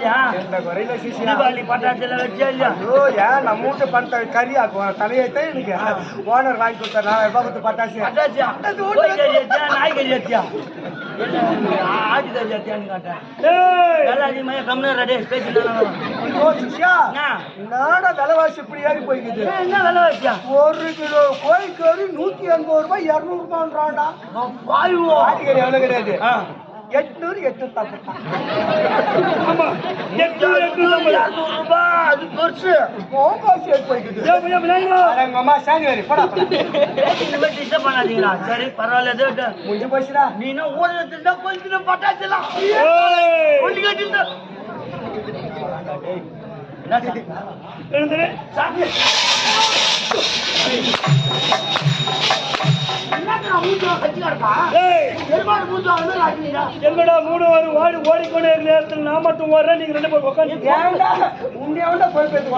இல்லையா? எந்த குறையில சிசி தீபாவளி பட்டாசுல வச்சா இல்லையா? ஐயோ ஏன் நம்ம வீட்டு பண்ற கறி ஆக்குவோம் தலையத்தை எனக்கு ஓனர் வாங்கி கொடுத்தாரு 4000 ரூபாய் கொடுத்து பட்டாசு பட்டாசியா? கோழி கறி வச்சியா நாய் கறி வச்சியா ஆட்டு கறி வச்சியான்னு கேட்டேன். வேலை அதிகமாக கம்மியாக ரெடி சிஷியா என்னடா விலைவாசி இப்படி ஏறி போய்க்குது. என்ன விலைவாசியா? 1 கிலோ கோழி கறி 180 ரூபாய் 200 ரூபான்றான்டா. ஆட்டு கறி எவ்வளவு கிடையாது 800 தப்புட்டான். ஆமா 800 ரூபாய் அது பெருசு போய்க்குது. எங்க அம்மா சாங்கிவாரி போடா டிஸ்டர்ப் பண்ணாதீங்களா? சரி பரவாயில்ல முடிஞ்சு போச்சுடா. நீ என்ன ஊரத்துல கொஞ்சம் பட்டாச்சுலாம் ஒன்று கேட்டு என்னடா 3 வாடி ஓடிக்கொண்டே இருக்க நேரத்தில் நான் மட்டும் வர்றேன். நீங்க 2 பேரும் உட்காந்து போய் பேசி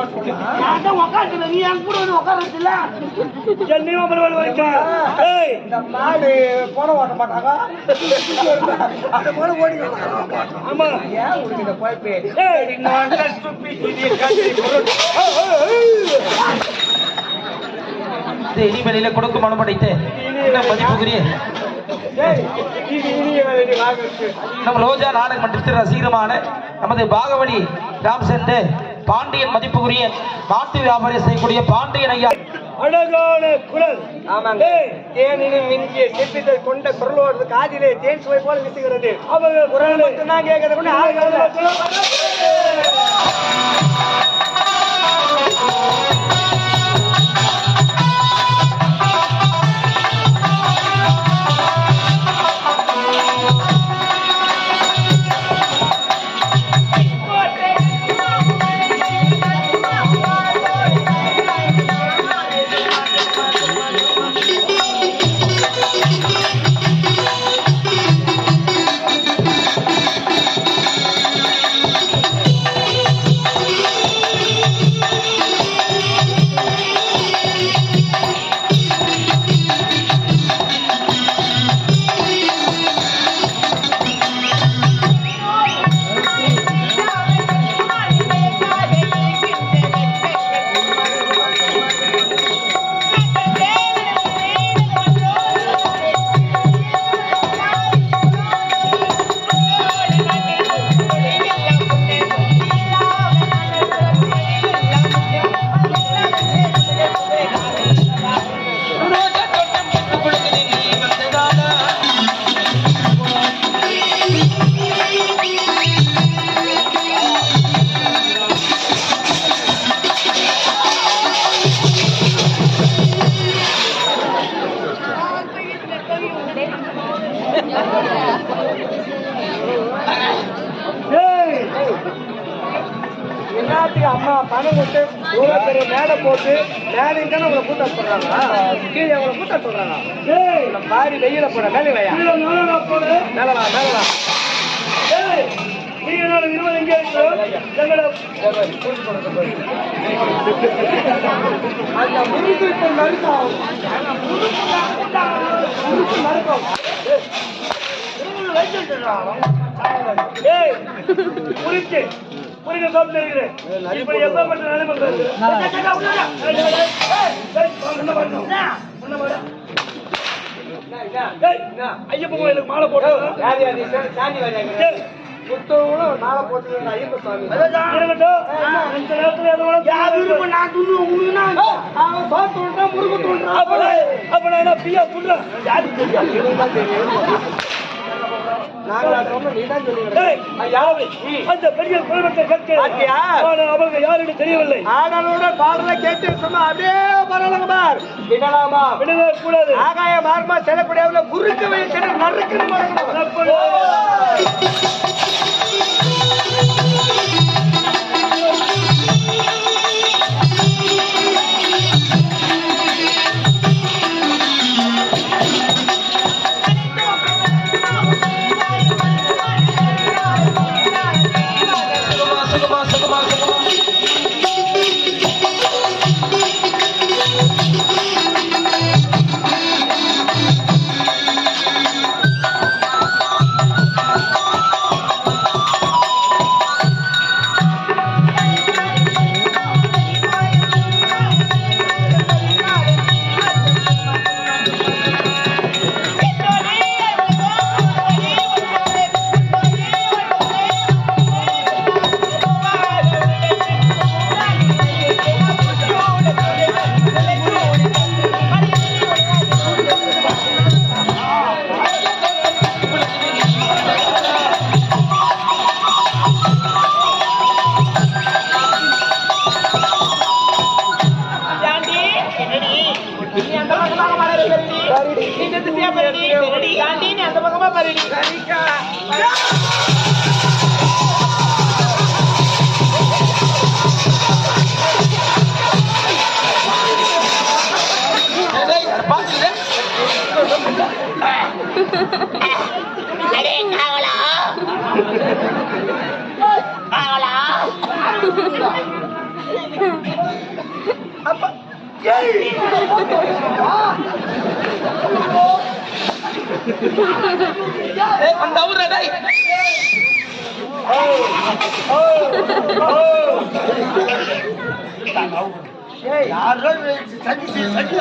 உட்காந்து நீ என் கூட வந்து உட்காரத்துல என்னையும் இந்த மாடு போன ஓட்ட மாட்டாங்க. அந்த போல ஓடி ஆமா ஏன் உனக்கு போய் இனிமேல கொடுக்கும் மனம் படைத்து மதிப்புக்குரிய நம்ம ரோஜா நாடக மன்றத்தில் ரசிகரமான நமது பாகவலி ராம்சந்த் பாண்டியன் மதிப்புக்குரிய நாட்டு வியாபாரம் செய்யக்கூடிய பாண்டியன் ஐயா அழகான குரல். ஆமாங்க தேனிலும் மிஞ்சிய செப்பித்தை கொண்ட குரலோடு காதிலே தேன் சுவை போல வீசுகிறது. அவங்க குரல் மட்டும்தான் கேட்கறது. எல்லாத்துக்கும் அம்மா பணம் கொடுத்து இவ்வளோ பெரிய மேடை போட்டு மேடைங்க உங்களை கூட்ட சொல்றாங்க. கீழே உங்களை கூட்ட சொல்றாங்க. பாரி வெயில போட மேலே மேலவா நீங்க என்னோட 20 எங்கே அந்த முறுக்கு இப்ப நறுக்கும் புரிச்சு புரிஞ்ச சாப்பிட்டு இருக்கிறேன். இப்படி எப்ப மட்டும் ஐயப்ப கோயிலுக்கு மாலை போட்டு புத்தகம் மாலை போட்டு ஐயப்ப சாமி முருகு தோன்றா அப்ப நான் பியா சொல்றேன். அந்த பெரிய அவங்க யாருன்னு தெரியவில்லை. பாடலை கேட்டு சொன்னா அப்படியே பரவாயில்ல விடலாமா விடக்கூடாது. ஆகாய மார்மா செல்லக்கூடிய குறுக்கு வயசு நறுக்கு அப்ப ஏய் அந்த ஊர்ல டேய் யாரும் சதி சதி சதி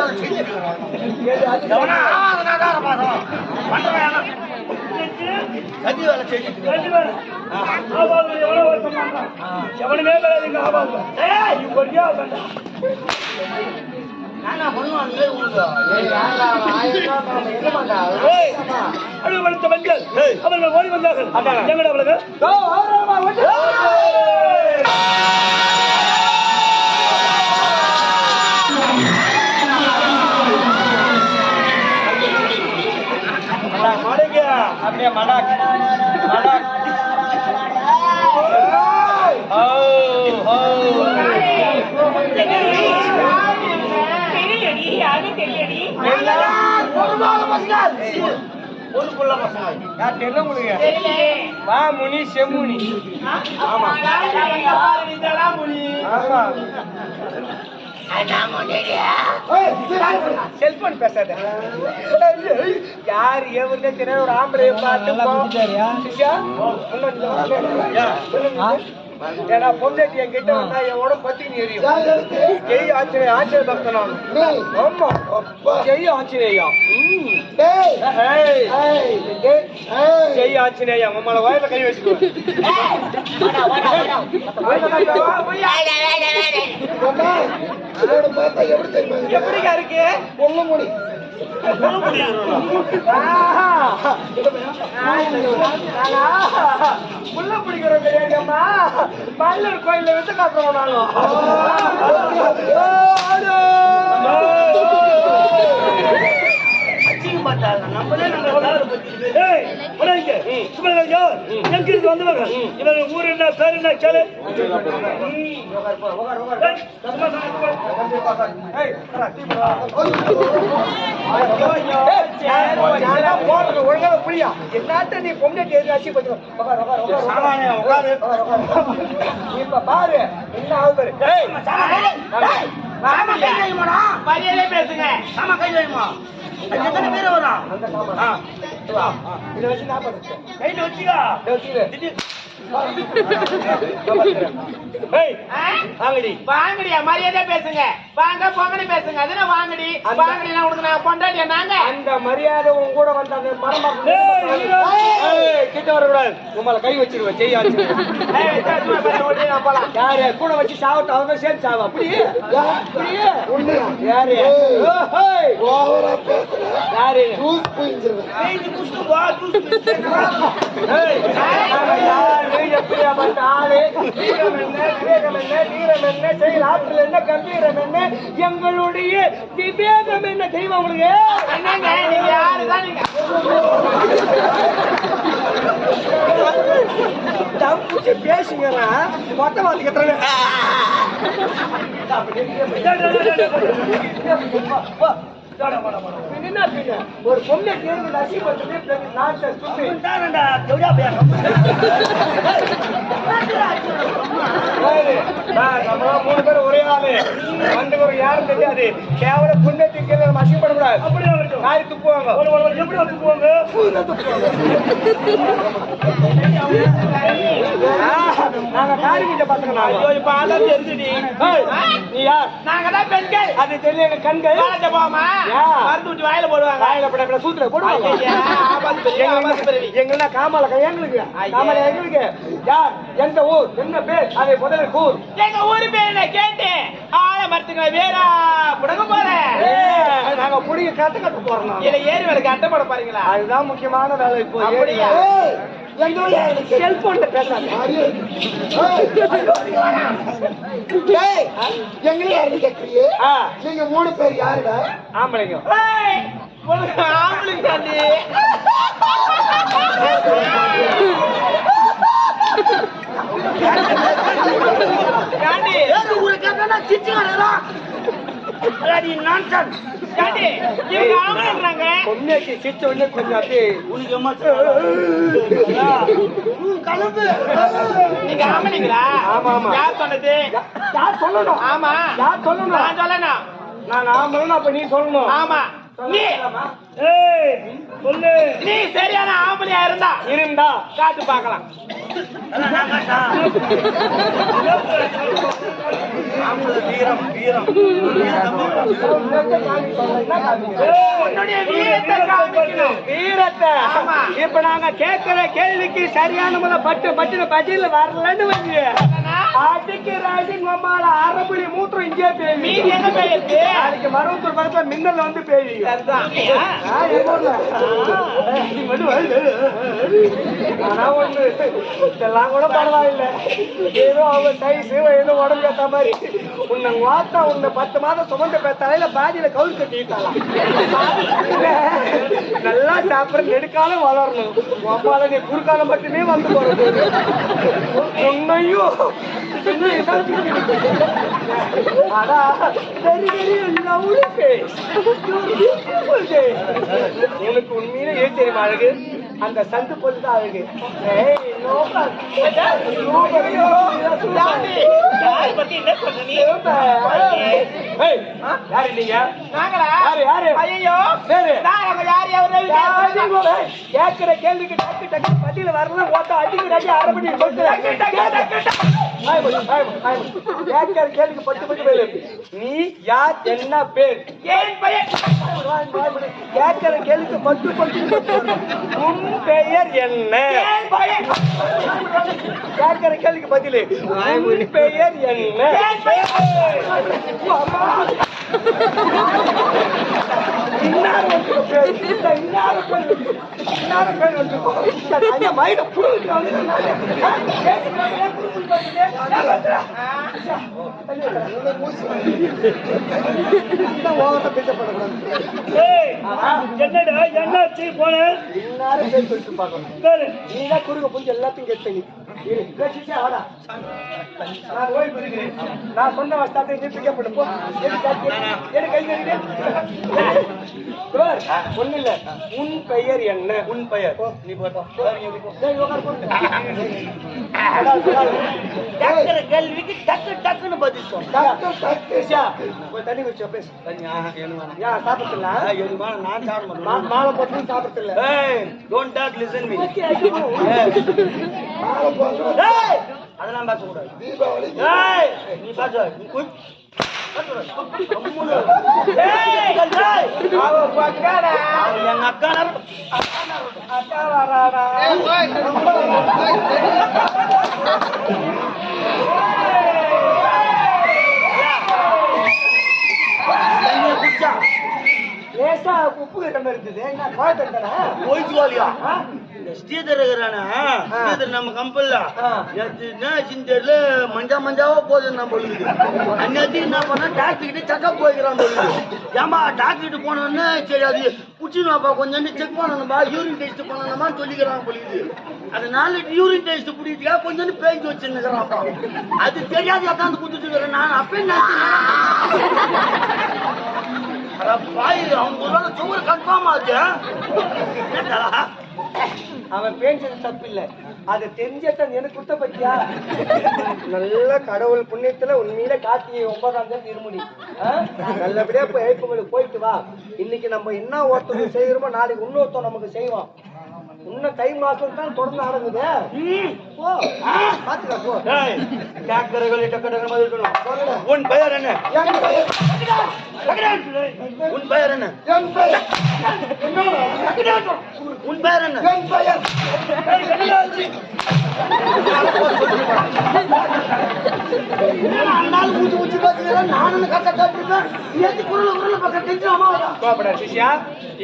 வேலை செஞ்சுட்டு எவனுமே கிடையாதுங்க ஆபாது நானா பண்ணுவாங்க உங்களுக்கு அழுவழுத்த மஞ்சள் அவர்கள் ஓடி வந்தார்கள் எங்கட அவளுக்கு மடங்க அப்படியே மடாக் மடாக் வா முனி செம்முனி ஆமா செல்போன் பேசாத யார் எவருந்தே தெரியாது ஒரு ஆம்பளை பார்த்து ஏன்னா பொண்டாட்டி என்கிட்ட வந்தா என் பத்தினி எரியும் ஜெய் ஆஞ்சநேய ஆஞ்சநேய பக்தனான ஆமா ஜெய் ஆஞ்சநேயா ஜெய் ஆஞ்சநேயா உம்மள வாயில கை வச்சுக்கோ எப்படிக்கா இருக்கு பொண்ணு முடி முள்ள பிடிக்கிறோம் தெரியாதம்மா மல்லூர் கோயில வித்து காட்டுறோம் நானும் நம்மளே எங்கிருந்து வந்தவங்க இவங்க ஊர் என்ன பேர் என்ன கேளு ஒழுங்கா புரியா என்னாட்ட நீ பொண்ணு அசி இப்ப பாரு என்ன ஆகுது மரியாதை பேசுங்க ஆமா கை வைமா எத்தனை பேர் வரும் இதை வச்சு நான் கைட்டு வச்சுக்கா வாங்கடியா மரியாதை பேசுங்க வாங்க பொங்கடி பேசுங்க அதுனா வாங்கடி வாங்கடி நான் உனக்கு நான் பொண்டாட்டியா நாங்க அந்த மரியாதை உன் கூட வந்த அந்த மரமா கிட்ட வரக்கூடாது உங்களை கை வச்சிருவேன் செய்யாது யாரு கூட வச்சு சாவட்டும் அவங்க சேர்த்து சாவா அப்படி யாரு யாரு எப்படியாப்பட்ட ஆளு வீரம் என்ன விவேகம் என்ன வீரம் என்ன செயல் ஆற்றல் என்ன கம்பீரம் என்ன எங்களுடைய விவேகம் என்ன தெரியுமா உங்களுக்கு நீங்க யாருதான் நீங்க தம்புச்சு பேசுங்கன்னா மொட்டை வாத்துக்கு எத்தனை ஒரு பொண்ணை தேர்வு நசிப்பட்டு நாட்டை சுற்றி மூணு பேர் ஒரே ஆளு வந்து ஒரு யாரும் தெரியாது கேவல பொண்ணை திங்கிறது நம்ம அசிப்படக்கூடாது அப்படி நாய் துப்புவாங்க எப்படி துப்புவாங்க நாங்க காரி கிட்ட பாத்துக்கலாம் நீ யார் நாங்க தான் பெண்கள் அது தெரியல எங்க கண்கள் போமா மருந்து ஊற்றி வாயில போடுவாங்க வாயில போட சூத்துல போடுவாங்க எங்கன்னா காமால எங்களுக்கு காமால எங்களுக்கு யார் எந்த ஊர் என்ன பேர் அதை முதல்ல கூர் எங்க ஊரு பேர் கேட்டு ஆள மரத்துக்கு வேறா புடங்க போறேன் நாங்க புடிங்க கட்டு போறோம் இல்ல ஏறி வேலைக்கு அட்டை போட பாருங்களா அதுதான் முக்கியமான வேலை இப்போ அப்படியா செல்போன்ல பேசாத நீங்க மூணு பேர் யாருடா ஆம்பளைங்க ஆம்பளைங்க அடாடி nonsense. ஏண்டி, இவங்க ஆம்பளைன்றாங்க. பொம்மைக்கு சிரிச்ச உடனே கொஞ்சம் அப்படியே உனக்கு எம்மா கலப்பு. நீங்க ஆம்பளைங்களா? ஆமா, ஆமா. யார் சொன்னது? யார் சொல்லணும்? ஆமா. யார் சொல்லணும்? நான் சொல்லணும். நான் ஆம்பளைன்னா அப்ப நீ சொல்லணும். ஆமா. நீ சொல்லு. நீ சரியான ஆம்பளையா இருந்தா காட்டு பார்க்கலாம். வீரம் வீரம் உன்னுடைய வீரத்தை காமிக்கணும். வீரத்தை. ஆமா. இப்ப நாங்க கேட்கிற கேள்விக்கு சரியான பட்டு பதில் வரலன்னு வந்து அடிக்கிறாடி நம்மால அரபுலி மூத்திரம் இங்கே பேய். மீதி எங்க போயிருக்கு? நாளைக்கு மருவத்தூர் பக்கத்துல மின்னல்ல வந்து பேய். ஆனா ஒண்ணு இதெல்லாம் கூட பரவாயில்ல. ஏதோ அவங்க சைஸ் ஏதோ உடம்பு ஏத்த மாதிரி உன்னை வாத்தா உன்னை 10 மாதம் சுமந்த தலையில பாதியில கவுல் கட்டிட்டாலாம். நல்லா சாப்பிட நெடுக்காலம் வளரணும். அம்மால நீ குறுக்காலம் மட்டுமே வந்து போறது. உன்னையும் ஆனா very very lovely face. Beautiful face. உனக்கு உண்மையில ஏன் தெரியுமா அழகு? அந்த சந்து பொண்ணு தான் அழகு. யார் பத்தி என்ன சொல்ற நீ? யாரு நீங்க? நாங்களா? யாரு? ஐயோ, சரி. நாங்க யாரு கேட்கிற கேள்விக்கு டக்கு டக்கு பதில வரல ஓட்ட அடிக்கிறாடி அரபடி கேட்கிற கேள்விக்கு பட்டு பேரு. நீ யார், என்ன பேர்? ஏன் பையன்? கேட்கிற கேள்விக்கு பட்டு உன் பெயர் என்ன? ஏன் பையன்? கேட்கிற கேள்விக்கு பதில் உன் பெயர் என்ன? ஏன் பையன்? என்னடா என்னாச்சு போன எல்லாரும் பேர் சொல்லிட்டு பார்க்கணும். நீதான் குறுக்க புரிஞ்சு எல்லாத்தையும் கேட்டு நான் சொன்ன வஸ்தாத்தை நிறுத்திக்கப்பட்டு போ. ஒண்ணு இல்ல. உன் பெயர் என்ன? உன் பெயர் நீ போட்டோம் கேட்கிற கேள்விக்கு டக்கு டக்குன்னு பதில் சொல்லு. தண்ணி குடிச்சா பேசு. சாப்பிடல நான் சாப்பிட மாட்டேன். மாலை போட்டு சாப்பிடல. Don't talk listen me. அதெல்லாம் பேசக்கூடாது. நீ பேச நீ குட் எங்க அக்கா லேசா உப்பு கட்டம் இருக்குது. என்ன காய்ச்சல் போயிச்சுவாலியா ஸ்ரீதர் இருக்கிறானா? ஸ்ரீதர் நம்ம கம்பெனில சிந்தர்ல மஞ்சாவா போகுது நம்ம பொழுது. அன்னைக்கு என்ன பண்ணா டாக்டர் கிட்ட செக்அப் போய்க்கிறான் பொழுது. ஏமா டாக்டர் கிட்ட போனோன்னு சரி அது புடிச்சுனாப்பா கொஞ்சம் செக் பண்ணணும்பா யூரின் டெஸ்ட் பண்ணணுமான்னு சொல்லிக்கிறான் பொழுது. அதனால யூரின் டெஸ்ட் பிடிச்சிக்கா கொஞ்சம் பேஞ்சு வச்சுருக்கிறான்ப்பா. அது தெரியாது உட்காந்து குடுத்துட்டு இருக்கிறேன். நான் அப்பயே அவங்க ஒரு சுகர் கன்ஃபார்ம் ஆச்சு. அவன் பேஞ்சது தப்பு இல்ல. அதை தெரிஞ்சதான் எனக்கு குத்த பத்தியா. நல்ல கடவுள் புண்ணியத்துல உண்மையில கார்த்திகை 9ஆம் தேதி இருமுடி நல்லபடியா போய் ஐப்பங்களுக்கு போயிட்டு வா. இன்னைக்கு நம்ம என்ன ஒருத்தருக்கு செய்யறோமோ நாளைக்கு இன்னொருத்தம் நமக்கு செய்வோம். இன்னும் தை மாசம் தான் தொடர்ந்து நடக்குது. பாத்துக்க போ. உன் பெயர் என்ன? உன் பெயர் என்ன? உன் பெயர் என்ன? அண்ணாலும் மூச்சு மூச்சு பாத்தீங்கன்னா நானும் கட்ட காட்டிருக்கேன். சிஷியா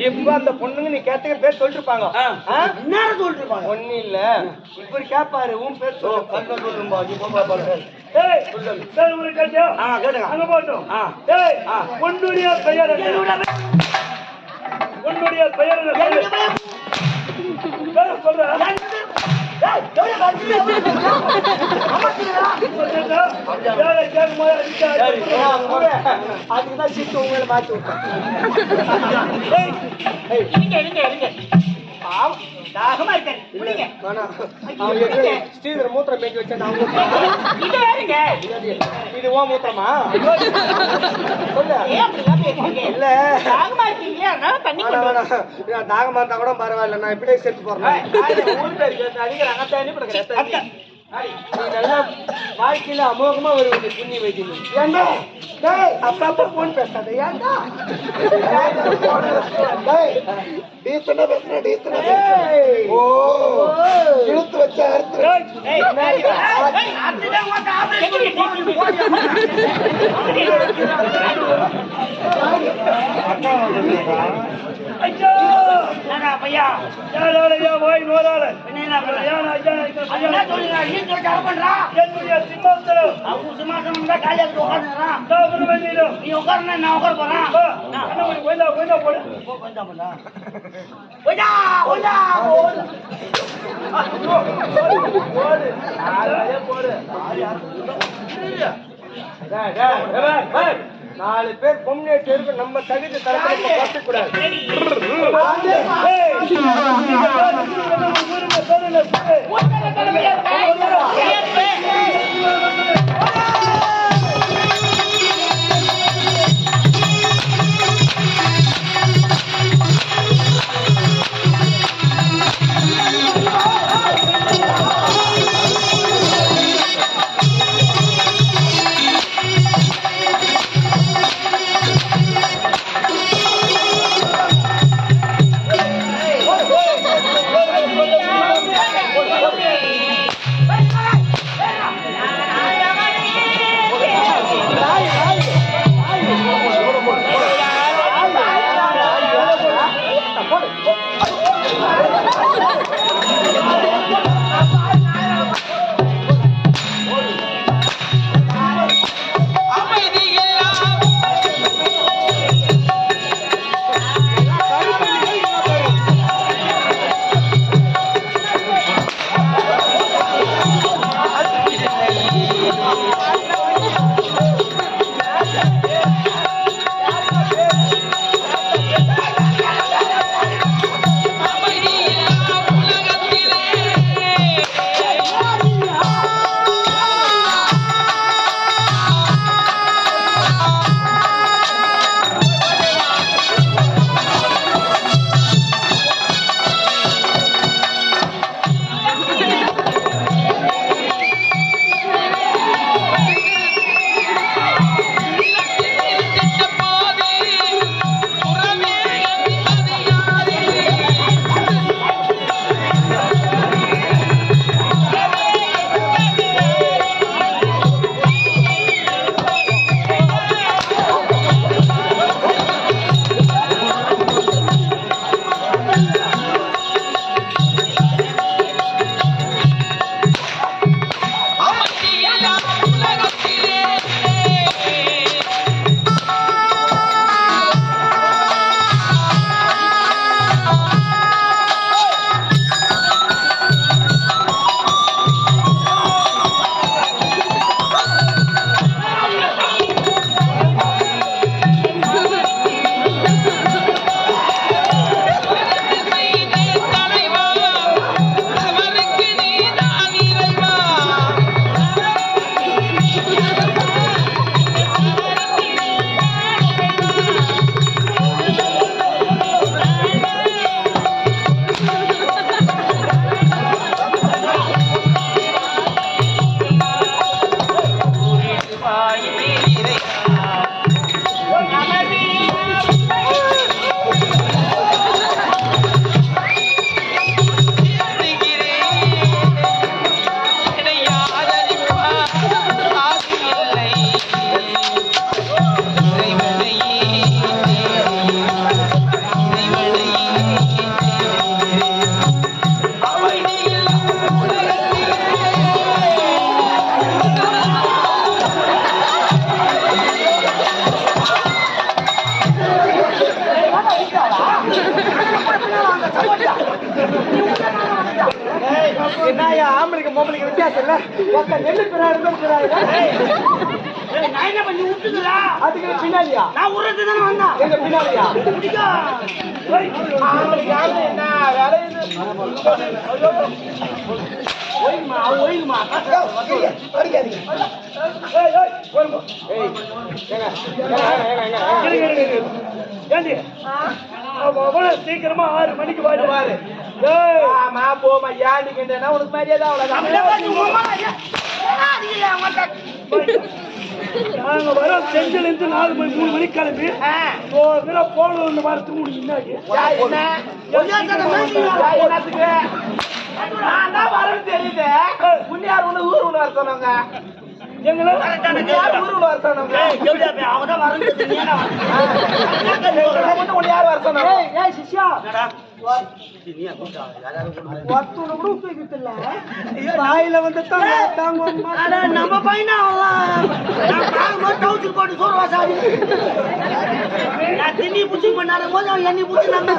இப்ப அந்த பொண்ணுங்க நீ கேட்டுக்க பேர் சொல்லிட்டு இருப்பாங்க. என்ன சொல்லிட்டு இருப்பாங்க? ஒண்ணு இல்ல. இப்படி கேட்பாரு உன் பேர் சொல்லுங்க. உன்னுடைய பெயர் உன்னுடைய பெயர் சொல்ற அதுக்குதான் சீட்டு உங்களை மாற்றி விட்டேன். தாகமா இருக்காரு குடிங்க. வேணாம். அவன் ஏற்கனவே ஸ்ரீதர் மூத்திரம் மேய்ச்சி வச்சேன். இது வேறுங்க. இது ஓ மூத்திரமா? சொல்லு. ஏன் அப்படிலாம் பேசுறீங்க? இல்ல தாகமா இருக்கீங்களே, அதனால தண்ணி கொண்டு வேணாம், வேணாம். நான் தாகமா இருந்தா கூட பரவாயில்ல, நான் இப்படியே செத்து போறேன். நீ நல்லா வாழ்க்கையில அமோகமா ஒரு புண்ணி வைக்கணும். ஏண்டா டேய் அப்பப்ப போன் பேசாத. ஏண்டா டேய் டீசனா பேசுற டீசனா ஓ இழுத்து வச்ச அறுத்து பையா போய் நோராள என்னுடைய சிம்மாசனம் அவங்க சிம்மாசனம் தான் காலியாக உட்காந்துறான். நீ உட்காருனா நான் உட்கார போறேன். நாலு பேர் பொம்மையை சேர்ந்து நம்ம தகுதி தரத்துல கட்டக்கூடாது. என்ன ஆம்பளைக்கு பொம்பளைக்கு வித்தியாசம் இல்ல. ஒருத்த நெல்லு பிறா இருந்தா நான் என்ன பண்ணி விட்டுங்களா? அதுக்கு பின்னாடியா? நான் உரத்து தானே வந்தேன். எங்க பின்னாடியா? பிடிக்கா. அவனுக்கு யாரு என்ன வேலை இது? ஒய்யுமா, ஒய்யுமா. அடிக்காதீங்க. ஏய், ஏய், போருங்க. ஏய், ஏங்க. ஏண்டி? அவன் சீக்கிரமா 6 மணிக்கு பாரு. ஏய், ஆமா போமா. ஏண்டிக்கிட்டேன்னா உனக்கு மரியாதை அவ்வளவுதான். நாங்க வரோம் செஞ்சல் இருந்து 4 மணி 3 மணிக்கு கிளம்பி போகணும் வரத்துக்கு முன்னாடி என்னத்துக்கு நான் தான் வரேன்னு தெரியுது. முன்னாடி ஒண்ணு ஊர் ஒண்ணு வர சொன்னாங்க. எங்களை ஊர் வர சொன்னாங்க. அவங்க தான் வரணும். யார் வர சொன்னாங்க? ஏய் சிஷ்யா வாயில வந்து நம்ம பையனா போட்டு சோறு வாசாடி திண்ணி பூச்சி பண்ணாத போது அவன் எண்ணி பூச்சி நம்ம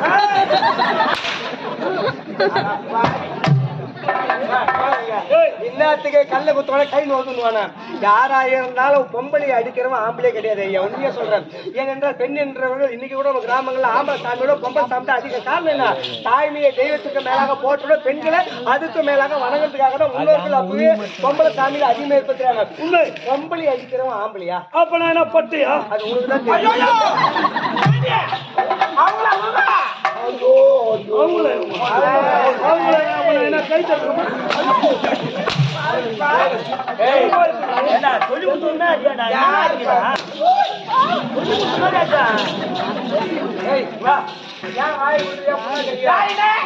இன்னத்துக்கு கல்ல குத்தோட கை நோத்துவானா? யாரா இருந்தாலும் பொம்பளை அடிக்கிறவன் ஆம்பளே கிடையாது. உண்மையா சொல்றேன். ஏனென்றால் பெண் என்றவர்கள் இன்னைக்கு கூட நம்ம கிராமங்கள்ல ஆம்பளை சாமியோட பொம்பளை சாப்பிட்டு அதிக காரணம் என்ன? தாய்மையை தெய்வத்துக்கு மேலாக போட்டுட பெண்களை அதுக்கு மேலாக வணங்குறதுக்காக தான் முன்னோர்கள் அப்பவே பொம்பளை சாமியில அதிகமா ஏற்படுத்துறாங்க. உண்மை பொம்பளை அடிக்கிறவன் ஆம்பளையா? அப்ப நான் என்ன பட்டியா? அது உங்களுக்கு தான் தெரியும். கை தட்டுறோம்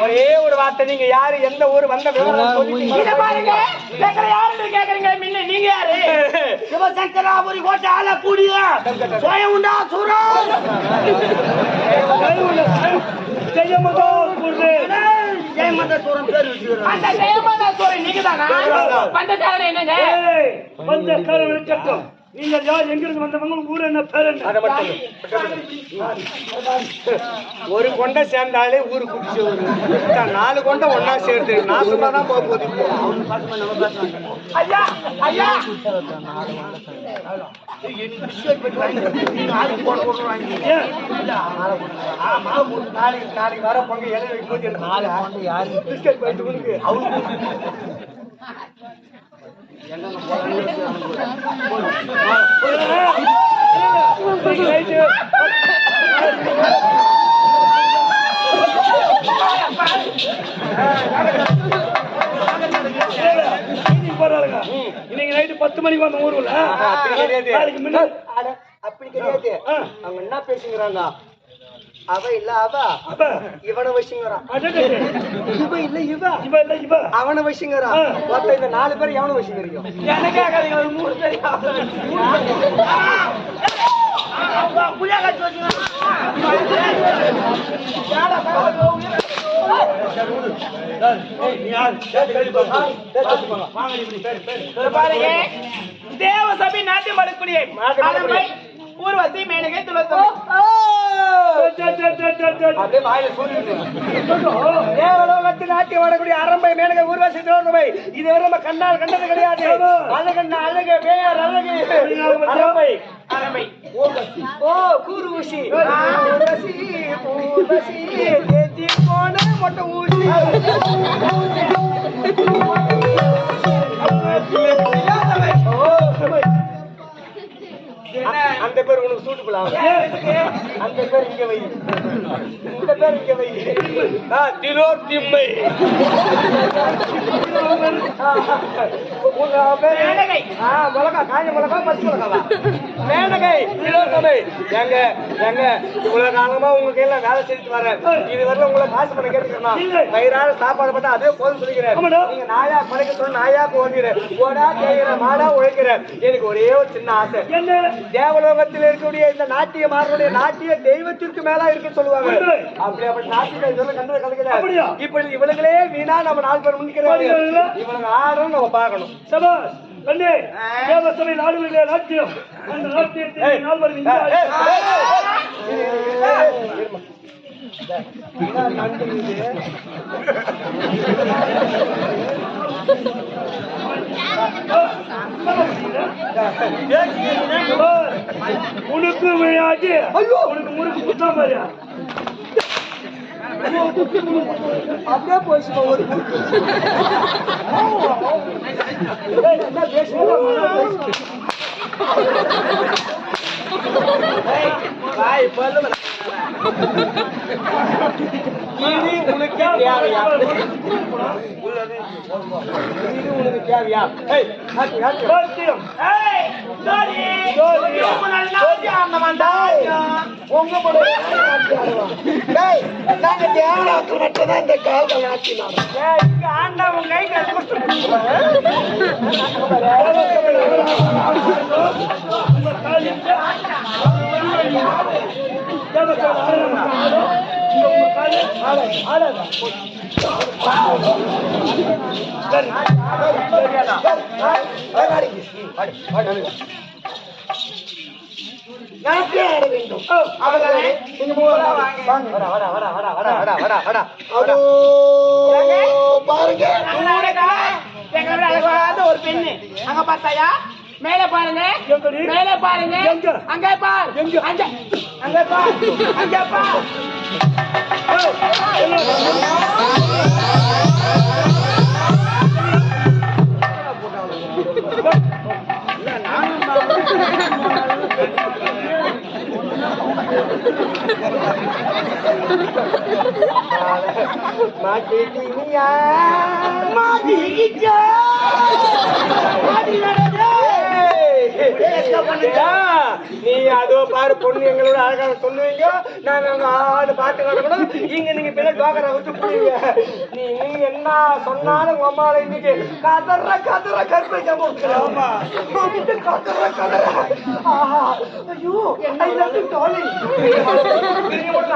ஒரே ஒரு வார்த்தை, நீங்க யாரு, எந்த ஊர், வந்த கேக்குறீங்க? முன்ன நீங்க யாரு? சிவசங்கராபுரி கோட்டை ஆளக்கூடிய சுயமுண்டா சூரன் ஜெயமந்தசூரன் பேர் வச்சுக்கிறாங்க. ஜெயமந்தசூரன் நீங்க தானா? பந்தக்காரன் என்னங்க? பந்தக்காரன் இருக்கட்டும். நீங்க யார், எங்கிருந்து வந்தவங்க, ஊர் என்ன, பேர் என்ன? ஒரு கொண்டை சேர்ந்தாலே ஊரு குடிச்சு 4 கொண்டை ஒன்னா சேர்த்து நாசமா தான் போக போகுது. ஐயா ஐயா நாளைக்கு வர பொங்க இலை வைக்கும் 4 பிஸ்கட் போயிட்டு உனக்கு இன்னைக்கு நைட்டு 10 மணிக்கு வந்த ஊர்ல அப்படி கிடையாது. அவங்க என்ன பேசுங்கிறாங்க? அவ இல்ல அவ இவனை வச்சுங்கிறான். இவ இல்ல இவ அவனை வச்சுங்கிறான். மொத்தம் இந்த 4 பேர் எவனை வச்சுங்கிறீங்க? எனக்கே 3 பேர் தேவ சபை நாட்டியம் ஆடக்கூடிய ஊர்வசி மேனகை துளசி தேவலோகத்தில் நாட்டியம் ஆடக்கூடிய அரம்பை மேனகை ஊர்வசி துளசி இதுவரை நம்ம கண்ணால் கண்டது கிடையாது. அழகண்ண அழகு வேர் அழகு அரம்பை அரம்பை ஓ கூர்வசி ஊர்வசி ஊர்வசி ஏத்தி போன மொட்டை ஊசி அந்த பேர் உனக்கு சூட்டுக்குள்ள அந்த பேர் இங்க வை, இந்த பேர் இங்க வை. திலோ திம்மை மிளகா, காஞ்ச மிளகா, பச்சை மிளகாவா? மேனகை திலோத்தமை. எங்க எங்க இவ்வளவு காலமா உங்க கையில வேலை செஞ்சுட்டு வரேன். இது வரல உங்களை காசு பண்ண கேட்டுக்கிறேன். வயிறார சாப்பாடு பண்ணா அதே போதும் சொல்லிக்கிறேன். நீங்க நாயா படைக்க சொன்ன நாயா போகிறேன், ஓடா கேட்கிறேன், மாடா உழைக்கிறேன். எனக்கு ஒரே ஒரு சின்ன ஆசை, தேவலோகத்தில் இருக்கக்கூடிய இந்த நாட்டிய மாறனுடைய நாட்டிய தெய்வத்திற்கு மேல இருக்கு சொல்லுவாங்க. அப்படி அப்படி நாட்டிய கண்டு கலக்குது. இப்படி இவளுங்களே வீணா நம்ம 4 பேர் முன்னிக்கிறோம். இவனுங்க ஆடுறோம் நம்ம பார்க்கணும். சபாஷ் கண்ணே, தேவசபை நாடுகளிலே நாட்டியம். அந்த நாட்டியத்தை நால்வர் உனக்கு விளையாட்டு உனக்கு முறுக்கு குத்தா மாதிரியா அப்படியே போயிடுச்சு ஒரு என்ன உனக்கு தேவையா உனக்கு தேவையா உங்க நாங்க தேவராத்து மட்டும்தான் இந்த காலத்தை ஆக்கினாங்க ஆண்டவன் கை ஒரு பெண்ணு அங்க பார்த்தாயா மேல பாருங்க மேல பாருங்க அங்க பார் அங்க பார் அங்க பார் நீ அதோ பாரு பொண்ணு எங்களோட அழகான சொல்லுவீங்க நாங்க ஆடு பாட்டு கட்டணும் இங்க நீங்க பிள்ளை டோக்கரை விட்டு போவீங்க நீ என்ன சொன்னாலும் உங்க அம்மாவை இன்னைக்கு கதற கற்பிக்க போகிறோம் ஐயோ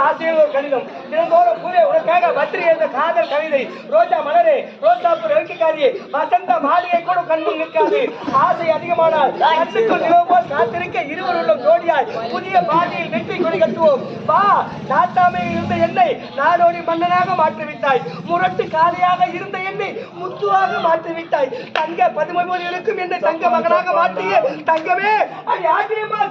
ஆசையில் ஒரு கடிதம் தினந்தோறும் பூஜை உனக்காக பத்திரி எழுந்த காதல் கவிதை ரோஜா மலரே ரோசாப்பு ரவிக்காரியே வசந்த மாளிகை கூட கண்ணில் நிற்காது ஆசை அதிகமானால் கண்ணுக்குள் நிலவுவோர் காத்திருக்க இருவர் உள்ள ஜோடியாய் புதிய பாதையில் வெற்றி கொடி கட்டுவோம் வா நாட்டாமையில் இருந்த எண்ணெய் நாடோடி மன்னனாக மாற்றிவிட்டாய் முரட்டு காலையாக இருந்த எண்ணெய் முத்துவாக மாற்றிவிட்டாய் தங்க பதுமை போல் இருக்கும் என்னை தங்க மகனாக மாற்றிய தங்கமே அது ஆச்சரியமா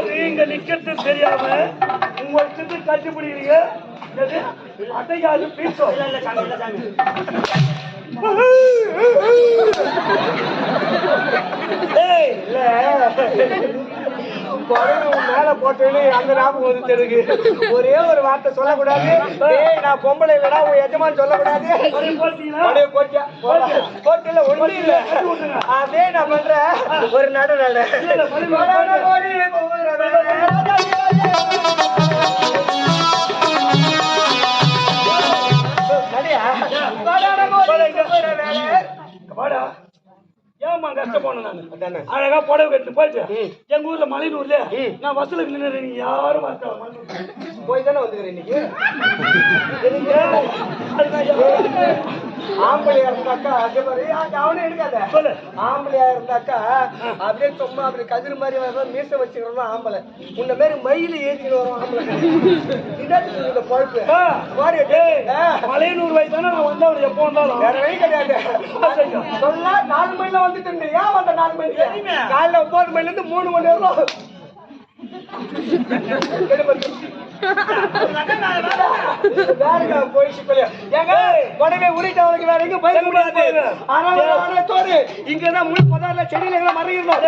நீங்க நிக்கிறது தெரியாம உங்க இஷ்டத்துக்கு கட்டுப்பிடிக்கிறீங்க அட்டைக்காது பீசோ மேல போட்டு அந்த ஞாபகம் வந்து தெரியுது ஒரே ஒரு வார்த்தை சொல்லக்கூடாது நான் பொம்பளை இல்லடா உன் எஜமான் சொல்லக்கூடாது போட்டுல ஒண்ணு இல்ல அதே நான் பண்றேன் ஒரு நட ஏமா கஷ்டப்படணும் நான் அதானே. அழகா புடவை கட்டு போயிட்டு எங்க ஊர்ல மலையனூர்ல நான் பஸ்ஸுல நின்று நீங்க யாரும் போய் தானே வந்துக்கிறேன் இன்னைக்கு. அதுதான் ஆம்பளையா இருந்தாக்கா அதே மாதிரி அவனே எடுக்காத. சொல்லு. ஆம்பளையா இருந்தாக்கா அப்படியே சும்மா அப்படி கதிர் மாதிரி வரும், மீச வச்சுக்கிறோம் ஆம்பளை. உன்ன மாதிரி மயில ஏற்றிக்கிட்டு வரும் ஆம்பளை. இந்த பழப்பு மலையனூர் வயசு தானே நான் வந்தா எப்போ வந்தாலும் வேற வழி கிடையாது. சொல்ல 4 மணில வந்துட்டு இருந்தேன். ஏன் வந்த 4 மணிக்கு? காலைல 9 மணில இருந்து 3 மணி நேரம் போயிடுச்சு. உடனே உரிட்டு அவனுக்கு வேற எங்க போயிட முடியாது. ஆனால் தோறு இங்கதான் முழு பதார்ல செடியில மறையிருந்தோம்.